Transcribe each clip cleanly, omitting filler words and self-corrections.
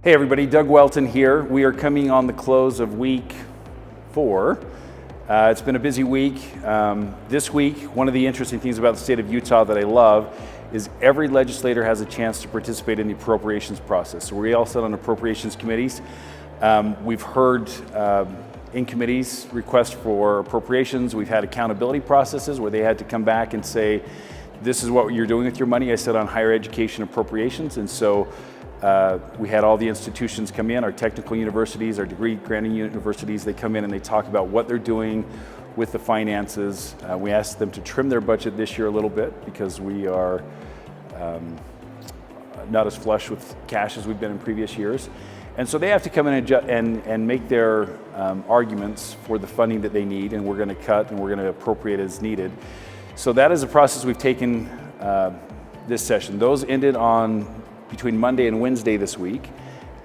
Hey everybody, Doug Welton here. We are coming on the close of week 4. It's been a busy week. This week, one of the interesting things about the state of Utah that I love is every legislator has a chance to participate in the appropriations process. So we all sit on appropriations committees. We've heard in committees requests for appropriations. We've had accountability processes where they had to come back and say, this is what you're doing with your money. I sit on higher education appropriations, and so we had all the institutions come in, our technical universities, our degree granting universities, they come in and they talk about what they're doing with the finances. We asked them to trim their budget this year a little bit because we are not as flush with cash as we've been in previous years. And so they have to come in and make their arguments for the funding that they need, and we're going to cut and we're going to appropriate as needed. So that is a process we've taken this session. Those ended on between Monday and Wednesday this week.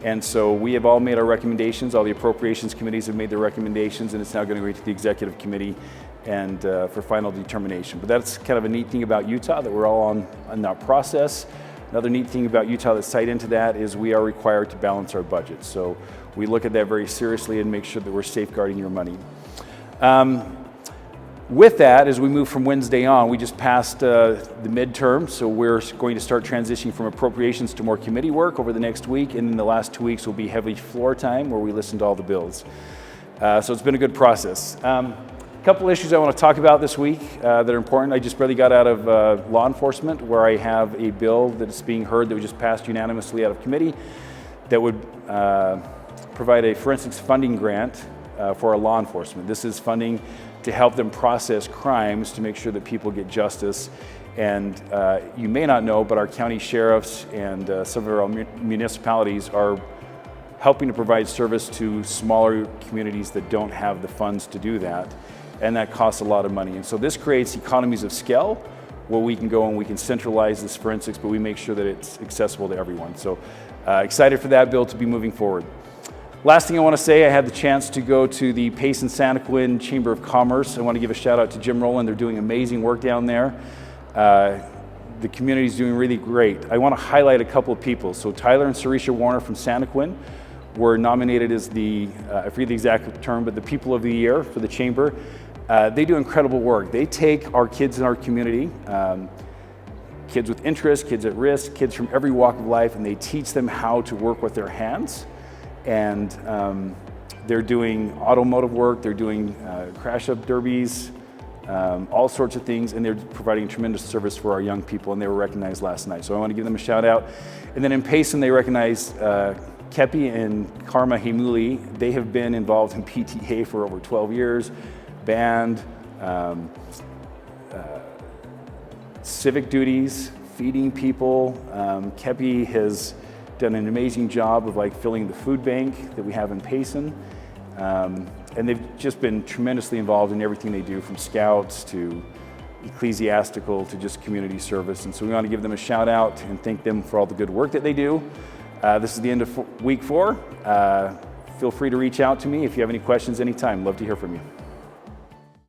And so we have all made our recommendations. All the appropriations committees have made their recommendations, and it's now going to go to the executive committee and for final determination. But that's kind of a neat thing about Utah, that we're all on that process. Another neat thing about Utah that's tied into that is we are required to balance our budget. So we look at that very seriously and make sure that we're safeguarding your money. With that, as we move from Wednesday on, we just passed the midterm, so we're going to start transitioning from appropriations to more committee work over the next week, and in the last 2 weeks will be heavy floor time where we listen to all the bills. So it's been a good process. A couple issues I want to talk about this week that are important. I just barely got out of law enforcement, where I have a bill that's being heard that we just passed unanimously out of committee that would provide a forensics funding grant for our law enforcement. This is funding to help them process crimes to make sure that people get justice. And you may not know, but our county sheriffs and some of our municipalities are helping to provide service to smaller communities that don't have the funds to do that. And that costs a lot of money. And so this creates economies of scale where we can go and we can centralize this forensics, but we make sure that it's accessible to everyone. So excited for that bill to be moving forward. Last thing I want to say, I had the chance to go to the Payson-Santaquin Chamber of Commerce. I want to give a shout out to Jim Rowland. They're doing amazing work down there. The community's doing really great. I want to highlight a couple of people. So Tyler and Sarisha Warner from Santaquin were nominated as the, I forget the exact term, but the People of the Year for the Chamber. They do incredible work. They take our kids in our community, kids with interest, kids at risk, kids from every walk of life, and they teach them how to work with their hands. And they're doing automotive work, they're doing crash-up derbies, all sorts of things, and they're providing tremendous service for our young people, and they were recognized last night. So I want to give them a shout out. And then in Payson, they recognized Kepi and Karma Hemuli. They have been involved in PTA for over 12 years, band, civic duties, feeding people. Kepi has done an amazing job of filling the food bank that we have in Payson. And they've just been tremendously involved in everything they do, from scouts to ecclesiastical to just community service. And so we want to give them a shout out and thank them for all the good work that they do. This is the end of week 4. Feel free to reach out to me if you have any questions anytime. Love to hear from you.